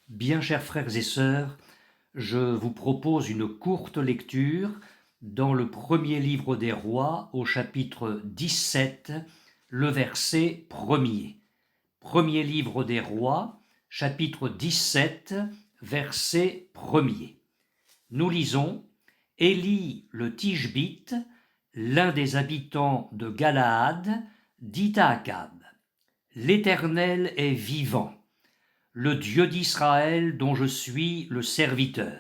Bien chers frères et sœurs, je vous propose une courte lecture dans le premier livre des rois au chapitre 17, le verset 1er. Premier livre des rois, chapitre 17, verset 1er. Nous lisons: Élie le Tishbite, l'un des habitants de Galaad, dit à Akab: L'Éternel est vivant, le Dieu d'Israël dont je suis le serviteur.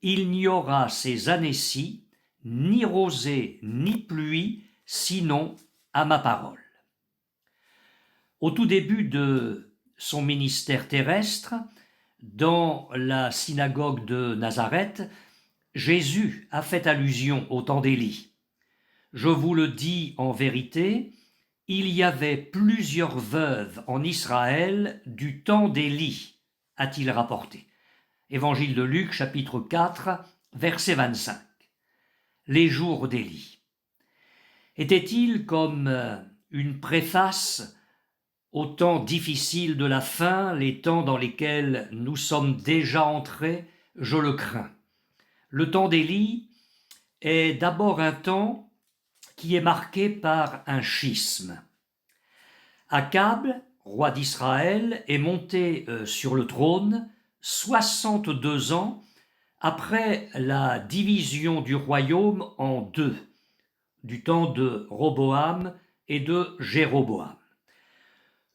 Il n'y aura ces années-ci ni rosée ni pluie, sinon à ma parole. Au tout début de son ministère terrestre, dans la synagogue de Nazareth, Jésus a fait allusion au temps d'Élie. Je vous le dis en vérité, il y avait plusieurs veuves en Israël du temps d'Élie, a-t-il rapporté. Évangile de Luc, chapitre 4, verset 25. Les jours d'Élie. Était-il comme une préface aux temps difficiles de la fin, les temps dans lesquels nous sommes déjà entrés? Je le crains. Le temps d'Élie est d'abord un temps qui est marqué par un schisme. Akab, roi d'Israël, est monté sur le trône 62 ans après la division du royaume en deux, du temps de Roboam et de Jéroboam.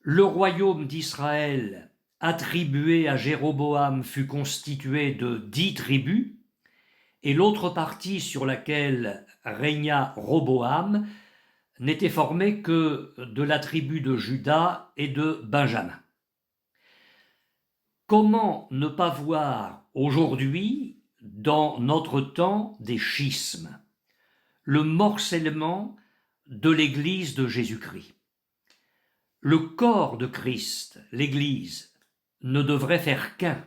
Le royaume d'Israël attribué à Jéroboam fut constitué de 10 tribus, et l'autre partie sur laquelle régna Roboam n'était formée que de la tribu de Juda et de Benjamin. Comment ne pas voir aujourd'hui, dans notre temps, des schismes, le morcellement de l'Église de Jésus-Christ? Le corps de Christ, l'Église, ne devrait faire qu'un,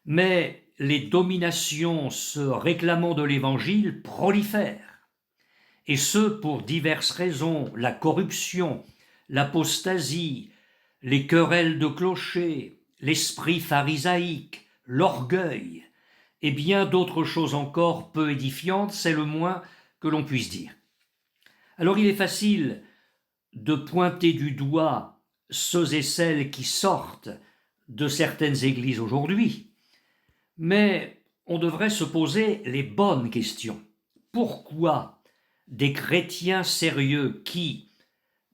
mais les dominations se réclamant de l'Évangile prolifèrent, et ce pour diverses raisons: la corruption, l'apostasie, les querelles de clochers, l'esprit pharisaïque, l'orgueil, et bien d'autres choses encore peu édifiantes, c'est le moins que l'on puisse dire. Alors il est facile de pointer du doigt ceux et celles qui sortent de certaines églises aujourd'hui, mais on devrait se poser les bonnes questions. Pourquoi des chrétiens sérieux qui,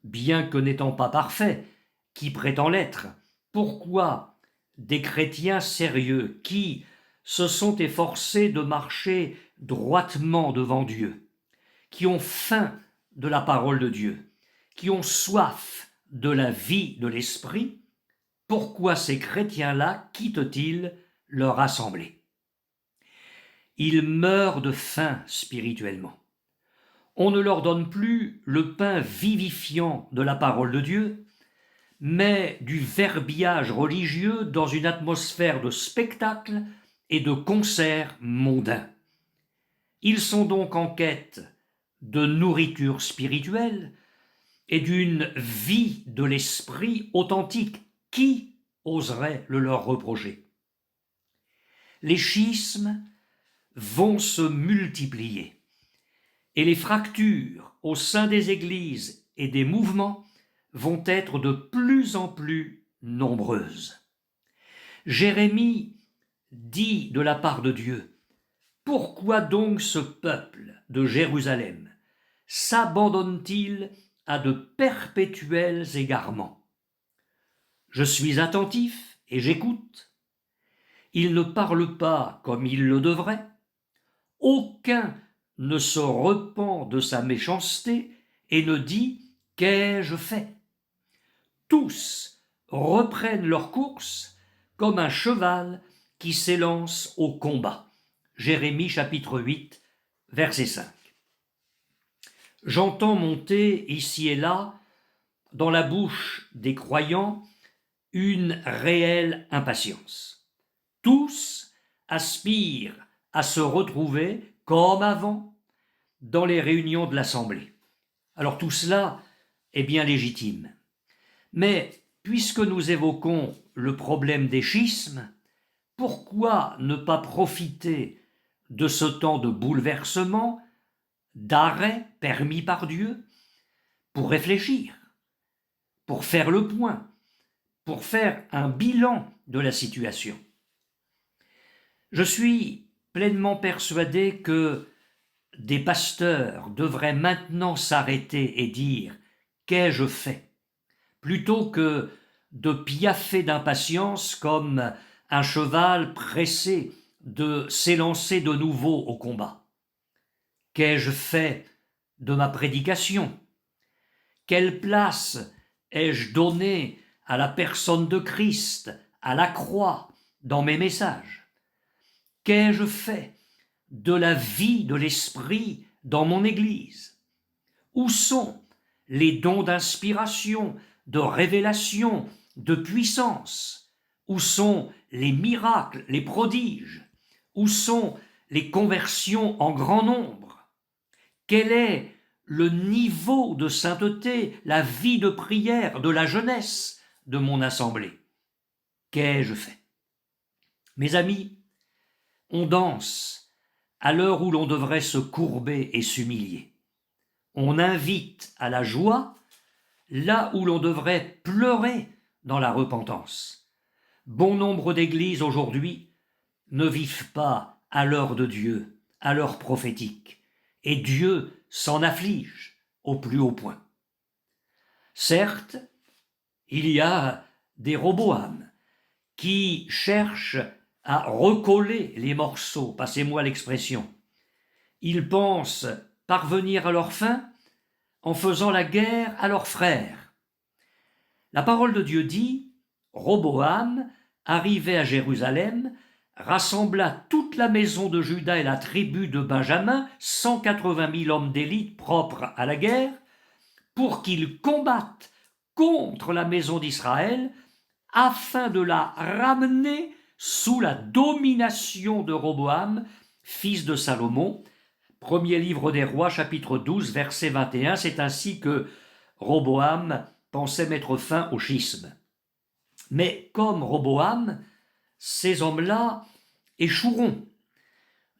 bien que n'étant pas parfaits, qui prétend l'être, pourquoi des chrétiens sérieux qui se sont efforcés de marcher droitement devant Dieu, qui ont faim de la parole de Dieu, qui ont soif de la vie de l'esprit, pourquoi ces chrétiens-là quittent-ils leur assemblée? Ils meurent de faim spirituellement. On ne leur donne plus le pain vivifiant de la parole de Dieu, mais du verbiage religieux dans une atmosphère de spectacle et de concerts mondains. Ils sont donc en quête de nourriture spirituelle et d'une vie de l'esprit authentique. Qui oserait le leur reprocher? Les schismes vont se multiplier et les fractures au sein des églises et des mouvements vont être de plus en plus nombreuses. Jérémie dit de la part de Dieu: Pourquoi donc ce peuple de Jérusalem s'abandonne-t-il à de perpétuels égarements? Je suis attentif et j'écoute. Il ne parle pas comme il le devrait. Aucun ne se repent de sa méchanceté et ne dit: Qu'ai-je fait? Tous reprennent leur course comme un cheval qui s'élance au combat. Jérémie chapitre 8, verset 5. J'entends monter ici et là, dans la bouche des croyants, une réelle impatience. Tous aspirent à se retrouver, comme avant, dans les réunions de l'Assemblée. Alors tout cela est bien légitime. Mais puisque nous évoquons le problème des schismes, pourquoi ne pas profiter de ce temps de bouleversement, d'arrêt permis par Dieu, pour réfléchir, pour faire le point, pour faire un bilan de la situation? Je suis pleinement persuadé que des pasteurs devraient maintenant s'arrêter et dire « qu'ai-je fait ?» plutôt que de piaffer d'impatience comme un cheval pressé de s'élancer de nouveau au combat. Qu'ai-je fait de ma prédication? Quelle place ai-je donnée à la personne de Christ, à la croix, dans mes messages? Qu'ai-je fait de la vie de l'Esprit dans mon Église? Où sont les dons d'inspiration, de révélation, de puissance? Où sont les miracles, les prodiges? Où sont les conversions en grand nombre? Quel est le niveau de sainteté, la vie de prière de la jeunesse de mon assemblée? Qu'ai-je fait? Mes amis, on danse à l'heure où l'on devrait se courber et s'humilier. On invite à la joie là où l'on devrait pleurer dans la repentance. Bon nombre d'églises aujourd'hui ne vivent pas à l'heure de Dieu, à l'heure prophétique, et Dieu s'en afflige au plus haut point. Certes, il y a des Roboam qui cherchent à recoller les morceaux, passez-moi l'expression. Ils pensent parvenir à leur fin en faisant la guerre à leurs frères. La parole de Dieu dit, Roboam, arrivé à Jérusalem, rassembla toute la maison de Juda et la tribu de Benjamin, 180 000 hommes d'élite propres à la guerre, pour qu'ils combattent contre la maison d'Israël, afin de la ramener sous la domination de Roboam, fils de Salomon. Premier livre des Rois, chapitre 12, verset 21, c'est ainsi que Roboam pensait mettre fin au schisme. Mais comme Roboam, ces hommes-là échoueront.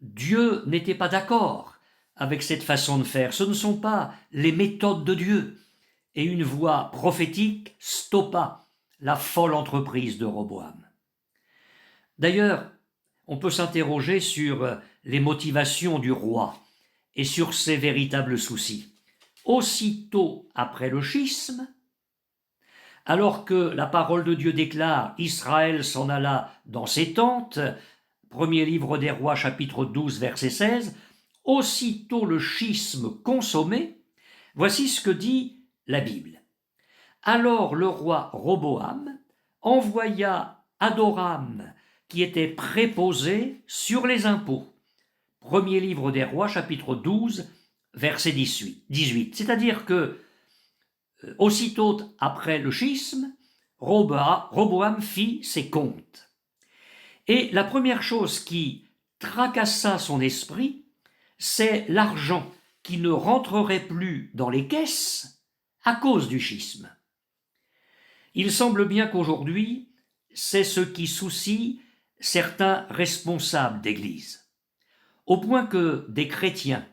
Dieu n'était pas d'accord avec cette façon de faire. Ce ne sont pas les méthodes de Dieu. Et une voix prophétique stoppa la folle entreprise de Roboam. D'ailleurs, on peut s'interroger sur les motivations du roi et sur ses véritables soucis. Aussitôt après le schisme, alors que la parole de Dieu déclare « Israël s'en alla dans ses tentes », premier livre des Rois, chapitre 12, verset 16, aussitôt le schisme consommé, voici ce que dit la Bible. Alors le roi Roboam envoya Adoram, qui était préposé sur les impôts. Premier livre des Rois, chapitre 12, verset 18. C'est-à-dire que, aussitôt après le schisme, Roboam fit ses comptes. Et la première chose qui tracassa son esprit, c'est l'argent qui ne rentrerait plus dans les caisses à cause du schisme. Il semble bien qu'aujourd'hui, c'est ce qui soucie certains responsables d'Église, au point que des chrétiens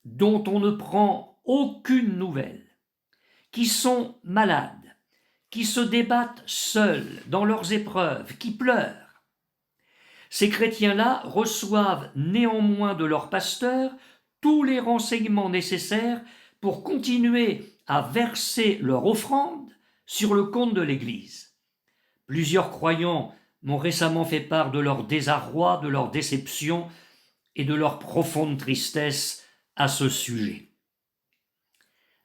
dont on ne prend aucune nouvelle, qui sont malades, qui se débattent seuls dans leurs épreuves, qui pleurent, ces chrétiens-là reçoivent néanmoins de leur pasteur tous les renseignements nécessaires pour continuer à verser leur offrande sur le compte de l'Église. Plusieurs croyants m'ont récemment fait part de leur désarroi, de leur déception et de leur profonde tristesse à ce sujet.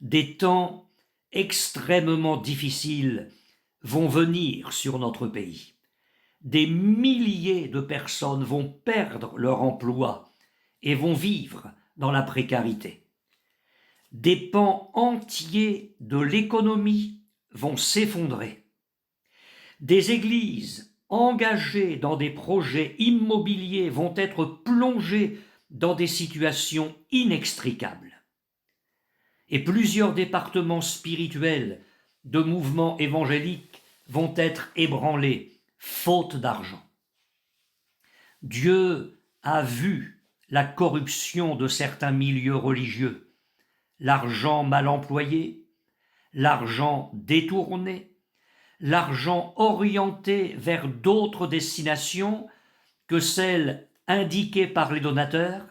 Des temps extrêmement difficiles vont venir sur notre pays. Des milliers de personnes vont perdre leur emploi et vont vivre dans la précarité. Des pans entiers de l'économie vont s'effondrer. Des églises engagées dans des projets immobiliers vont être plongées dans des situations inextricables. Et plusieurs départements spirituels de mouvements évangéliques vont être ébranlés, faute d'argent. Dieu a vu la corruption de certains milieux religieux, l'argent mal employé, l'argent détourné, l'argent orienté vers d'autres destinations que celles indiquées par les donateurs,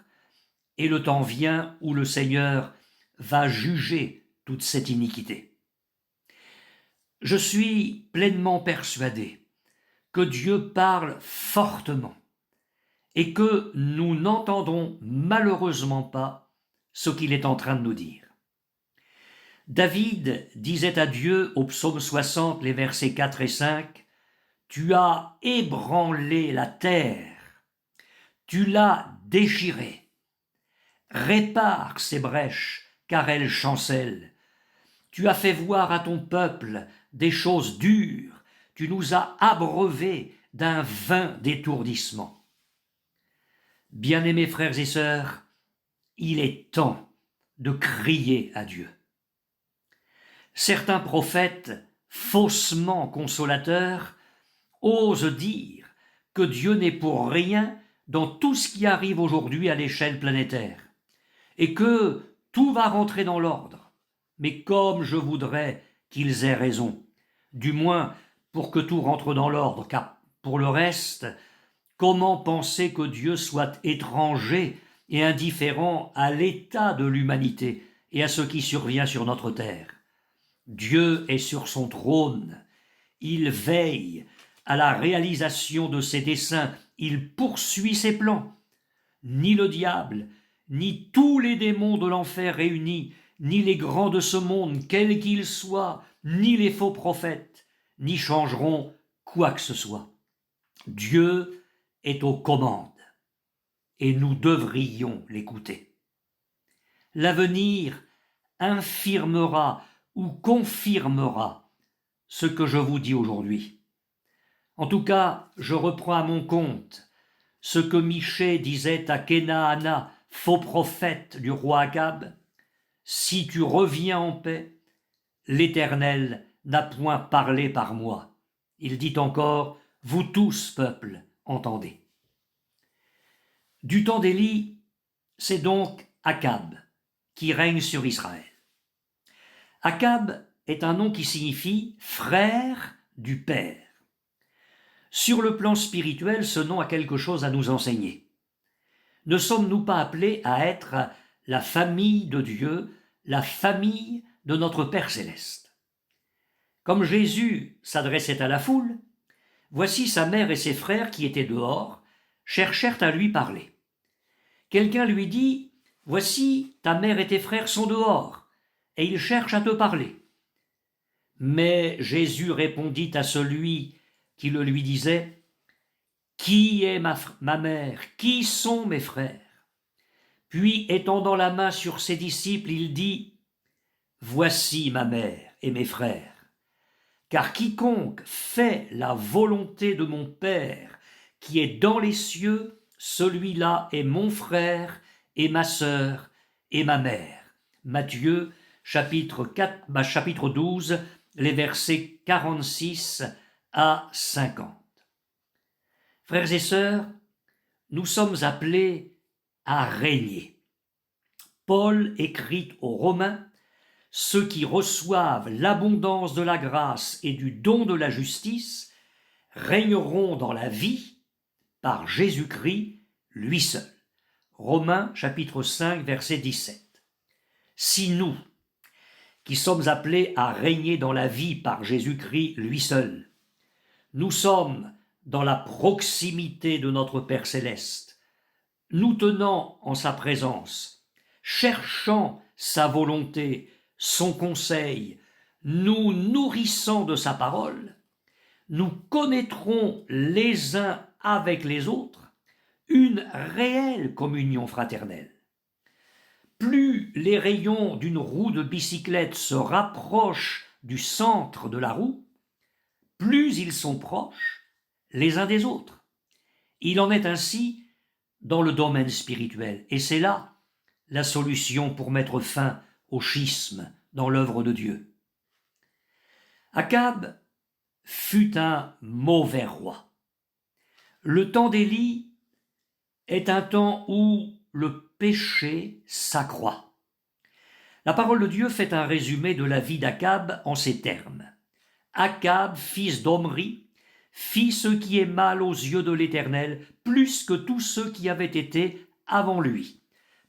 et le temps vient où le Seigneur va juger toute cette iniquité. Je suis pleinement persuadé que Dieu parle fortement et que nous n'entendons malheureusement pas ce qu'il est en train de nous dire. David disait à Dieu au psaume 60, les versets 4 et 5, « Tu as ébranlé la terre, tu l'as déchirée. Répare ces brèches, car elles chancellent. Tu as fait voir à ton peuple des choses dures, tu nous as abreuvés d'un vain détourdissement. » Bien-aimés frères et sœurs, il est temps de crier à Dieu. Certains prophètes, faussement consolateurs, osent dire que Dieu n'est pour rien dans tout ce qui arrive aujourd'hui à l'échelle planétaire, et que tout va rentrer dans l'ordre. Mais comme je voudrais qu'ils aient raison, du moins pour que tout rentre dans l'ordre, car pour le reste, comment penser que Dieu soit étranger et indifférent à l'état de l'humanité et à ce qui survient sur notre terre? Dieu est sur son trône, il veille à la réalisation de ses desseins, il poursuit ses plans. Ni le diable, ni tous les démons de l'enfer réunis, ni les grands de ce monde, quels qu'ils soient, ni les faux prophètes, n'y changeront quoi que ce soit. Dieu est aux commandes, et nous devrions l'écouter. L'avenir infirmera ou confirmera ce que je vous dis aujourd'hui. En tout cas, je reprends à mon compte ce que Michée disait à Kenaana, faux prophète du roi Akab, « Si tu reviens en paix, l'Éternel n'a point parlé par moi. » Il dit encore, « Vous tous, peuple, entendez. » Du temps d'Élie, c'est donc Akab qui règne sur Israël. Akab est un nom qui signifie « frère du Père ». Sur le plan spirituel, ce nom a quelque chose à nous enseigner. Ne sommes-nous pas appelés à être la famille de Dieu, la famille de notre Père céleste? Comme Jésus s'adressait à la foule, voici sa mère et ses frères qui étaient dehors, cherchèrent à lui parler. Quelqu'un lui dit, « Voici ta mère et tes frères sont dehors, et ils cherchent à te parler. » Mais Jésus répondit à celui qui le lui disait, « Qui est ma mère? Qui sont mes frères ?» Puis, étendant la main sur ses disciples, il dit, « Voici ma mère et mes frères. Car quiconque fait la volonté de mon Père qui est dans les cieux, celui-là est mon frère et ma sœur et ma mère. » Matthieu, chapitre 12, les versets 46 à 50. Frères et sœurs, nous sommes appelés à régner. Paul écrit aux Romains, « Ceux qui reçoivent l'abondance de la grâce et du don de la justice régneront dans la vie par Jésus-Christ, lui seul. » Romains chapitre 5, verset 17. Si nous, qui sommes appelés à régner dans la vie par Jésus-Christ, lui seul, nous sommes dans la proximité de notre Père céleste, nous tenant en sa présence, cherchant sa volonté, son conseil, nous nourrissant de sa parole, nous connaîtrons les uns avec les autres une réelle communion fraternelle. Plus les rayons d'une roue de bicyclette se rapprochent du centre de la roue, plus ils sont proches les uns des autres. Il en est ainsi dans le domaine spirituel, et c'est là la solution pour mettre fin au schisme dans l'œuvre de Dieu. Akab fut un mauvais roi. Le temps d'Élie est un temps où le péché s'accroît. La parole de Dieu fait un résumé de la vie d'Akab en ces termes. Akab, fils d'Omri, fit ce qui est mal aux yeux de l'Éternel, plus que tous ceux qui avaient été avant lui.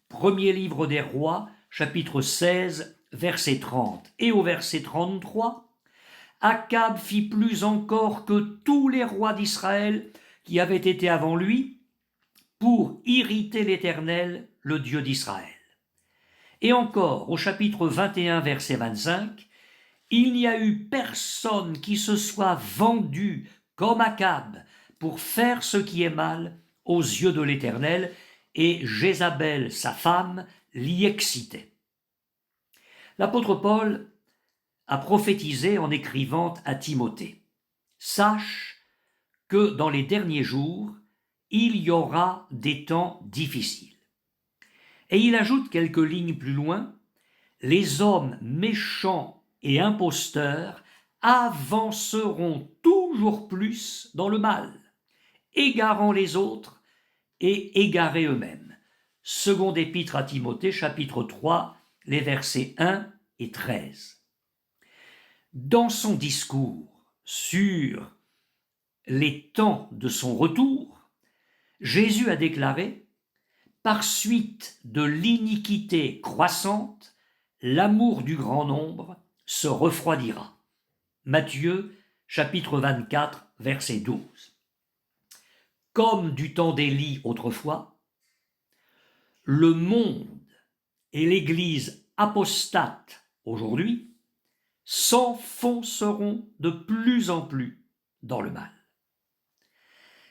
Premier livre des rois, chapitre 16, verset 30. Et au verset 33, Akab fit plus encore que tous les rois d'Israël qui avaient été avant lui, pour irriter l'Éternel, le Dieu d'Israël. Et encore, au chapitre 21, verset 25, il n'y a eu personne qui se soit vendu comme Akab pour faire ce qui est mal aux yeux de l'Éternel, et Jézabel, sa femme, l'y excitait. L'apôtre Paul a prophétisé en écrivant à Timothée « Sache que dans les derniers jours, il y aura des temps difficiles. » Et il ajoute quelques lignes plus loin « Les hommes méchants et imposteurs avanceront toujours plus dans le mal, égarant les autres et égarés eux-mêmes. » Seconde épître à Timothée, chapitre 3, les versets 1 et 13. Dans son discours sur les temps de son retour, Jésus a déclaré « Par suite de l'iniquité croissante, l'amour du grand nombre se refroidira. » Matthieu, chapitre 24, verset 12. Comme du temps d'Élie autrefois, le monde et l'Église apostate aujourd'hui s'enfonceront de plus en plus dans le mal.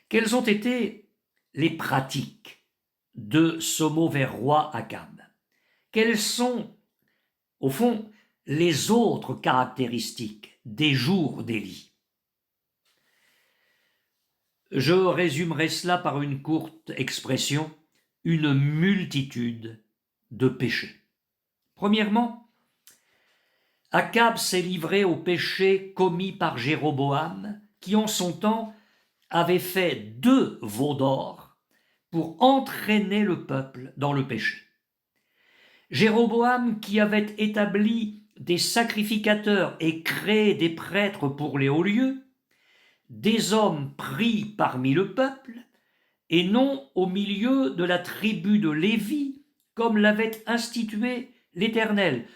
Quelles ont été les pratiques de ce mauvais roi Akab? Quelles sont, au fond, les autres caractéristiques des jours d'Élie? Je résumerai cela par une courte expression, une multitude de péchés. Premièrement, Akab s'est livré aux péchés commis par Jéroboam, qui en son temps avait fait 2 veaux d'or pour entraîner le peuple dans le péché. Jéroboam, qui avait établi des sacrificateurs et créé des prêtres pour les hauts lieux, des hommes pris parmi le peuple, et non au milieu de la tribu de Lévi, comme l'avait institué l'Éternel.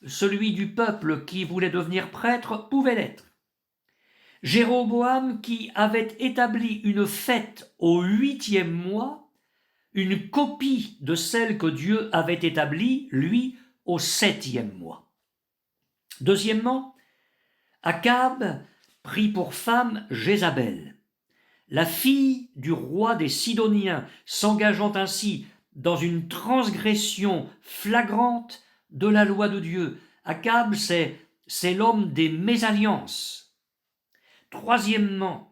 Celui du peuple qui voulait devenir prêtre pouvait l'être. Jéroboam, qui avait établi une fête au 8e mois, une copie de celle que Dieu avait établie, lui, au 7e mois. Deuxièmement, Akab prit pour femme Jézabel, la fille du roi des Sidoniens, s'engageant ainsi dans une transgression flagrante de la loi de Dieu. Akab, c'est l'homme des mésalliances. Troisièmement,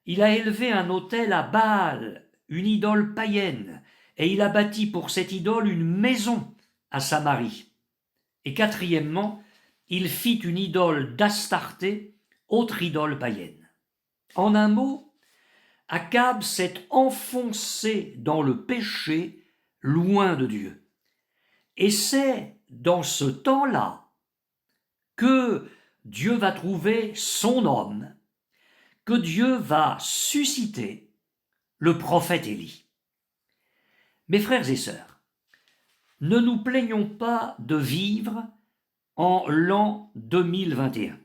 il a élevé un autel à Baal, une idole païenne, et il a bâti pour cette idole une maison à Samarie. Et quatrièmement, il fit une idole d'Astarté, autre idole païenne. En un mot, Akab s'est enfoncé dans le péché, loin de Dieu. Et c'est dans ce temps-là que Dieu va trouver son homme, que Dieu va susciter le prophète Élie. Mes frères et sœurs, ne nous plaignons pas de vivre en l'an 2021.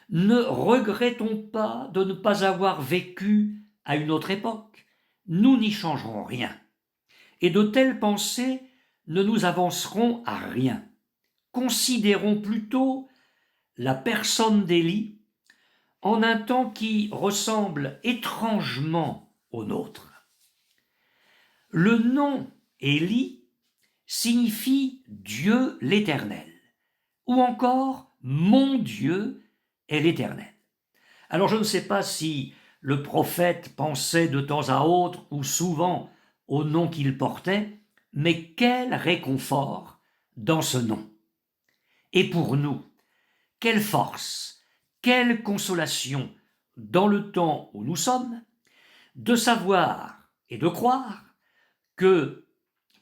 Ne regrettons pas de ne pas avoir vécu à une autre époque. Nous n'y changerons rien. Et de telles pensées ne nous avanceront à rien. Considérons plutôt la personne d'Élie en un temps qui ressemble étrangement au nôtre. Le nom Élie signifie Dieu l'Éternel, ou encore mon Dieu est l'Éternel. Alors je ne sais pas si le prophète pensait de temps à autre ou souvent au nom qu'il portait, mais quel réconfort dans ce nom. Et pour nous, quelle force, quelle consolation dans le temps où nous sommes de savoir et de croire que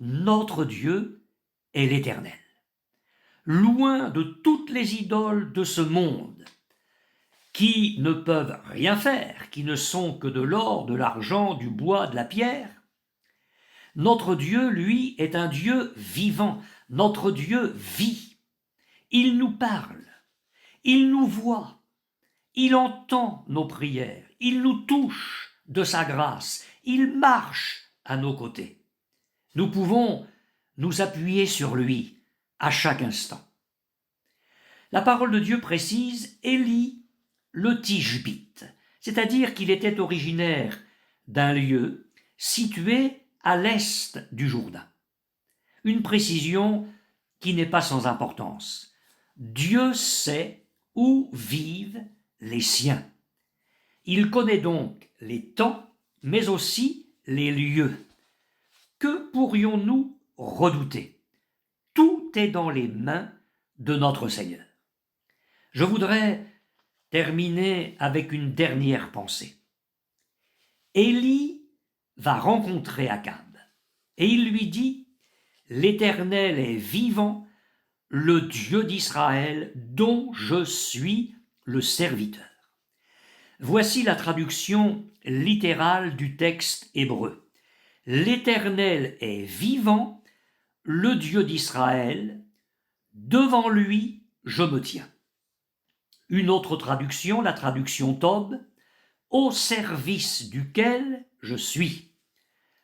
notre Dieu est l'Éternel. Loin de toutes les idoles de ce monde, qui ne peuvent rien faire, qui ne sont que de l'or, de l'argent, du bois, de la pierre, notre Dieu, lui, est un Dieu vivant. Notre Dieu vit. Il nous parle. Il nous voit. Il entend nos prières. Il nous touche de sa grâce. Il marche à nos côtés. Nous pouvons nous appuyer sur lui à chaque instant. La parole de Dieu précise Élie le Tishbite, c'est-à-dire qu'il était originaire d'un lieu situé à l'est du Jourdain. Une précision qui n'est pas sans importance. Dieu sait où vivent les siens. Il connaît donc les temps, mais aussi les lieux. Que pourrions-nous redouter? Tout est dans les mains de notre Seigneur. Je voudrais terminer avec une dernière pensée. Élie va rencontrer Akab et il lui dit « L'Éternel est vivant, le Dieu d'Israël dont je suis le serviteur. » Voici la traduction littérale du texte hébreu. « L'Éternel est vivant, le Dieu d'Israël, devant lui je me tiens. » Une autre traduction, la traduction Tob, « au service duquel je suis ».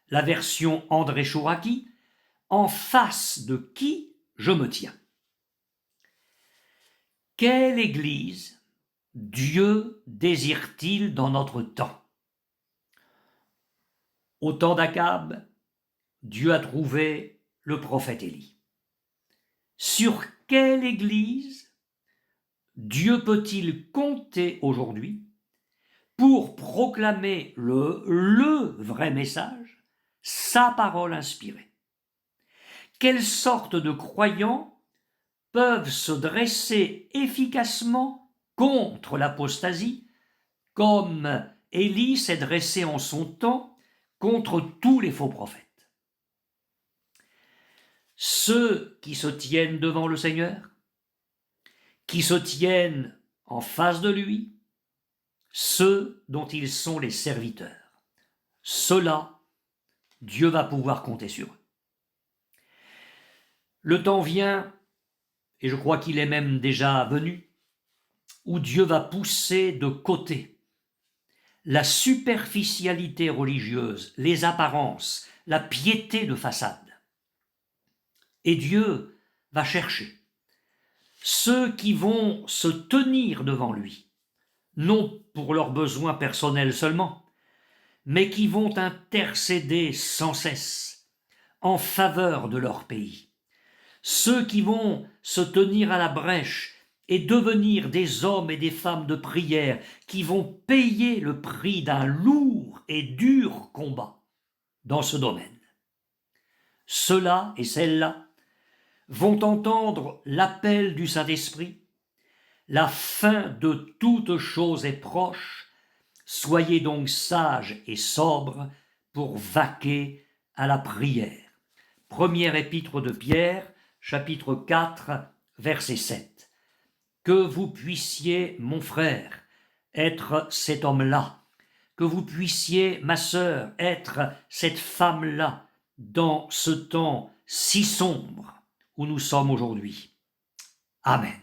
La version André Chouraki, « en face de qui je me tiens ». Quelle Église Dieu désire-t-il dans notre temps? Au temps d'Akab, Dieu a trouvé le prophète Élie. Sur quelle Église Dieu peut-il compter aujourd'hui pour proclamer le vrai message, sa parole inspirée? Quelle sorte de croyants peuvent se dresser efficacement contre l'apostasie, comme Élie s'est dressé en son temps contre tous les faux prophètes? Ceux qui se tiennent devant le Seigneur, qui se tiennent en face de lui, ceux dont ils sont les serviteurs. Ceux-là, Dieu va pouvoir compter sur eux. Le temps vient, et je crois qu'il est même déjà venu, où Dieu va pousser de côté la superficialité religieuse, les apparences, la piété de façade. Et Dieu va chercher ceux qui vont se tenir devant lui, non pour leurs besoins personnels seulement, mais qui vont intercéder sans cesse en faveur de leur pays. Ceux qui vont se tenir à la brèche et devenir des hommes et des femmes de prière, qui vont payer le prix d'un lourd et dur combat dans ce domaine. Ceux-là et celles-là vont entendre l'appel du Saint-Esprit. La fin de toute chose est proche. Soyez donc sages et sobres pour vaquer à la prière. Première épître de Pierre, chapitre 4, verset 7. Que vous puissiez, mon frère, être cet homme-là, que vous puissiez, ma sœur, être cette femme-là dans ce temps si sombre où nous sommes aujourd'hui. Amen.